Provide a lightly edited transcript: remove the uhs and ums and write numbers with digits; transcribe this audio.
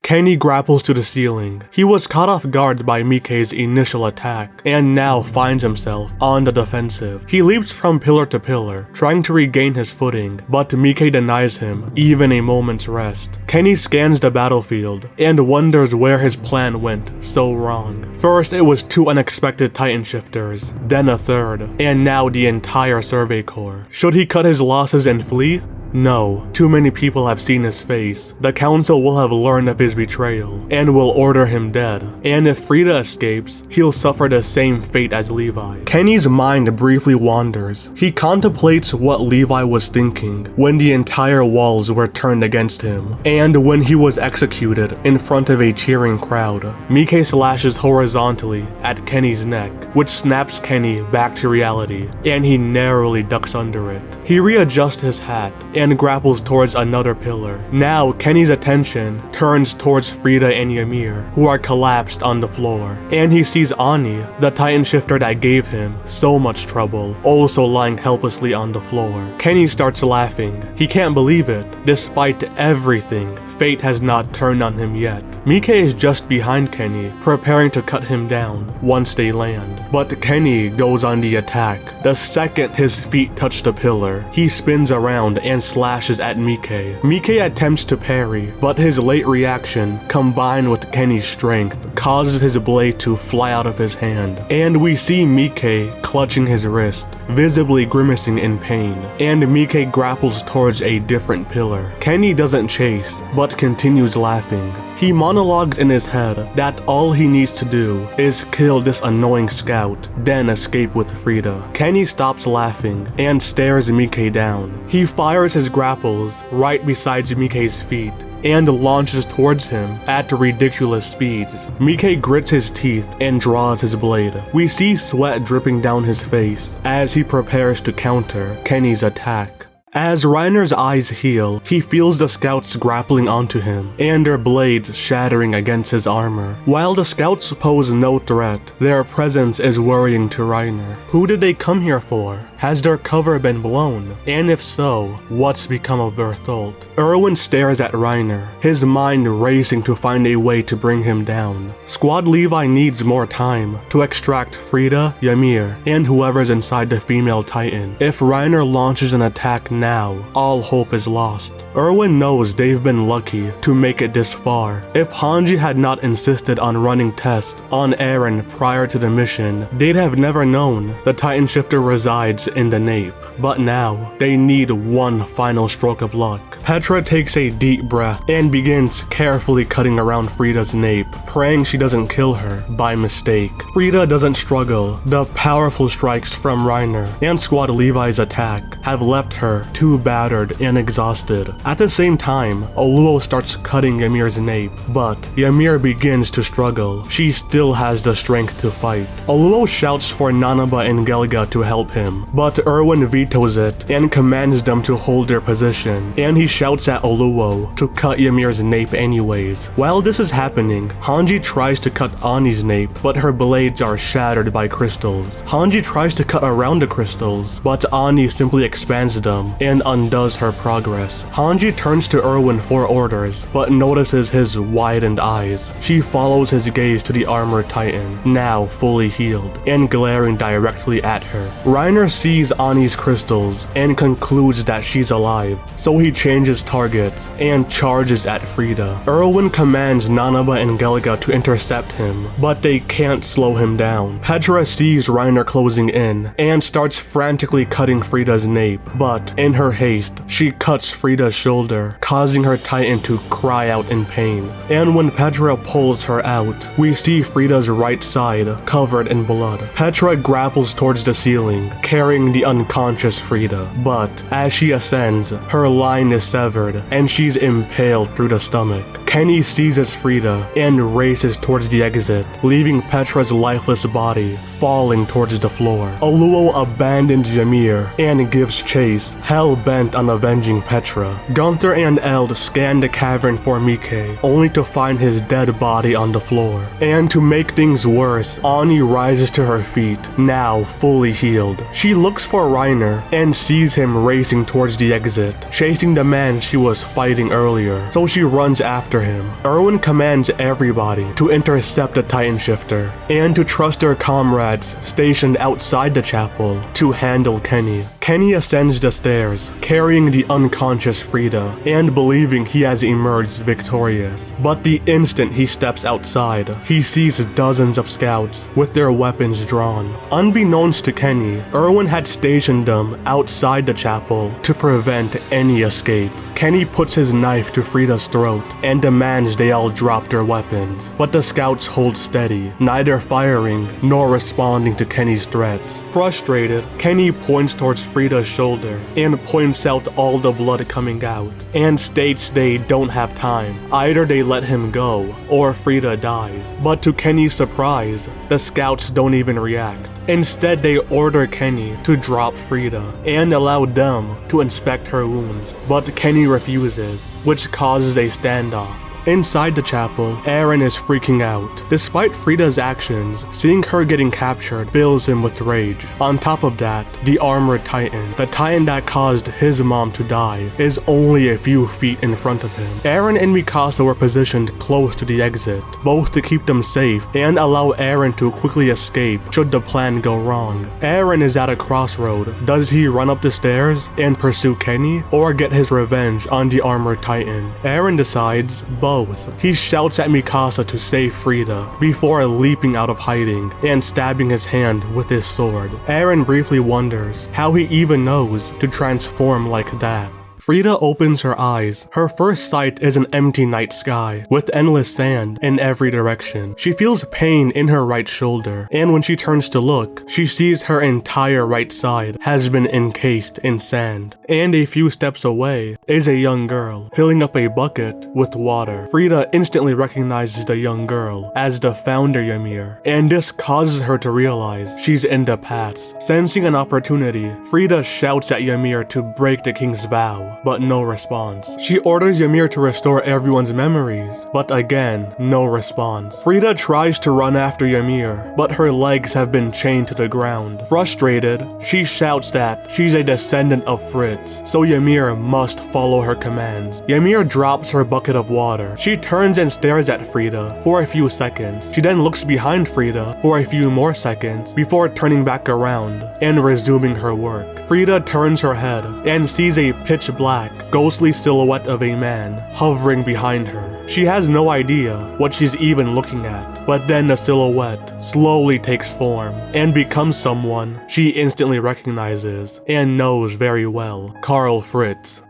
Kenny grapples to the ceiling. He was caught off guard by Miche's initial attack, and now finds himself on the defensive. He leaps from pillar to pillar, trying to regain his footing, but Miche denies him even a moment's rest. Kenny scans the battlefield, and wonders where his plan went so wrong. First it was 2 unexpected Titan shifters, then a third, and now the entire Survey Corps. Should he cut his losses and flee? No, too many people have seen his face. The council will have learned of his betrayal, and will order him dead. And if Frieda escapes, he'll suffer the same fate as Levi. Kenny's mind briefly wanders. He contemplates what Levi was thinking when the entire walls were turned against him, and when he was executed in front of a cheering crowd. Miche slashes horizontally at Kenny's neck, which snaps Kenny back to reality, and he narrowly ducks under it. He readjusts his hat and grapples towards another pillar. Now Kenny's attention turns towards Frieda and Emhyr, who are collapsed on the floor, and he sees Ani, the Titan shifter that gave him so much trouble, also lying helplessly on the floor. Kenny starts laughing. He can't believe it. Despite everything, fate has not turned on him yet. Miche is just behind Kenny, preparing to cut him down once they land. But Kenny goes on the attack. The second his feet touch the pillar, he spins around and slashes at Miche. Miche attempts to parry, but his late reaction, combined with Kenny's strength, causes his blade to fly out of his hand. And we see Miche clutching his wrist, visibly grimacing in pain. And Miche grapples towards a different pillar. Kenny doesn't chase, but continues laughing. He monologues in his head that all he needs to do is kill this annoying scout, then escape with Frieda. Kenny stops laughing and stares Miche down. He fires his grapples right beside Miche's feet and launches towards him at ridiculous speeds. Miche grits his teeth and draws his blade. We see sweat dripping down his face as he prepares to counter Kenny's attack. As Reiner's eyes heal, he feels the scouts grappling onto him, and their blades shattering against his armor. While the scouts pose no threat, their presence is worrying to Reiner. Who did they come here for? Has their cover been blown? And if so, what's become of Bertholdt? Erwin stares at Reiner, his mind racing to find a way to bring him down. Squad Levi needs more time to extract Frieda, Emhyr, and whoever's inside the female Titan. If Reiner launches an attack now, all hope is lost. Erwin knows they've been lucky to make it this far. If Hanji had not insisted on running tests on Eren prior to the mission, they'd have never known the Titan shifter resides in the nape. But now, they need one final stroke of luck. Petra takes a deep breath and begins carefully cutting around Frieda's nape, praying she doesn't kill her by mistake. Frieda doesn't struggle. The powerful strikes from Reiner and Squad Levi's attack have left her too battered and exhausted. At the same time, Oluo starts cutting Emhyr's nape, but Emhyr begins to struggle. She still has the strength to fight. Oluo shouts for Nanaba and Gelga to help him, but Erwin vetoes it and commands them to hold their position, and he shouts at Oluo to cut Emhyr's nape anyways. While this is happening, Hanji tries to cut Ani's nape, but her blades are shattered by crystals. Hanji tries to cut around the crystals, but Ani simply expands them and undoes her progress. Hanji turns to Erwin for orders, but notices his widened eyes. She follows his gaze to the armored Titan, now fully healed, and glaring directly at her. Reiner sees Ani's crystals and concludes that she's alive, so he changes targets and charges at Frieda. Erwin commands Nanaba and Gelga to intercept him, but they can't slow him down. Petra sees Reiner closing in and starts frantically cutting Frieda's nape, but in her haste, she cuts Frieda's shoulder, causing her Titan to cry out in pain. And when Petra pulls her out, we see Frieda's right side covered in blood. Petra grapples towards the ceiling, carrying the unconscious Frieda, but as she ascends, her line is severed and she's impaled through the stomach. Kenny seizes Frieda and races towards the exit, leaving Petra's lifeless body falling towards the floor. Oluo abandons Emhyr and gives chase, hell-bent on avenging Petra. Gunther and Eld scan the cavern for Miche, only to find his dead body on the floor. And to make things worse, Ani rises to her feet, now fully healed. She looks for Reiner and sees him racing towards the exit, chasing the man she was fighting earlier, so she runs after him, Erwin commands everybody to intercept the Titan Shifter and to trust their comrades stationed outside the chapel to handle Kenny. Kenny ascends the stairs, carrying the unconscious Frida and believing he has emerged victorious. But the instant he steps outside, he sees dozens of scouts with their weapons drawn. Unbeknownst to Kenny, Erwin had stationed them outside the chapel to prevent any escape. Kenny puts his knife to Frida's throat and demands they all drop their weapons, but the scouts hold steady, neither firing nor responding to Kenny's threats. Frustrated, Kenny points towards Frida's shoulder and points out all the blood coming out, and states they don't have time. Either they let him go, or Frida dies. But to Kenny's surprise, the scouts don't even react. Instead, they order Kenny to drop Frida and allow them to inspect her wounds, but Kenny refuses, which causes a standoff. Inside the chapel, Eren is freaking out. Despite Frida's actions, seeing her getting captured fills him with rage. On top of that, the armored Titan, the Titan that caused his mom to die, is only a few feet in front of him. Eren and Mikasa were positioned close to the exit, both to keep them safe and allow Eren to quickly escape should the plan go wrong. Eren is at a crossroad. Does he run up the stairs and pursue Kenny, or get his revenge on the armored Titan? Eren decides both. He shouts at Mikasa to save Frida before leaping out of hiding and stabbing his hand with his sword. Eren briefly wonders how he even knows to transform like that. Frida opens her eyes. Her first sight is an empty night sky with endless sand in every direction. She feels pain in her right shoulder, and when she turns to look, she sees her entire right side has been encased in sand. And a few steps away is a young girl filling up a bucket with water. Frida instantly recognizes the young girl as the founder Emhyr, and this causes her to realize she's in the past. Sensing an opportunity, Frida shouts at Emhyr to break the king's vow, but no response. She orders Emhyr to restore everyone's memories, but again, no response. Frida tries to run after Emhyr, but her legs have been chained to the ground. Frustrated, she shouts that she's a descendant of Fritz, so Emhyr must follow her commands. Emhyr drops her bucket of water. She turns and stares at Frida for a few seconds. She then looks behind Frida for a few more seconds before turning back around and resuming her work. Frida turns her head and sees a pitch black, ghostly silhouette of a man hovering behind her. She has no idea what she's even looking at, but then the silhouette slowly takes form and becomes someone she instantly recognizes and knows very well, Karl Fritz.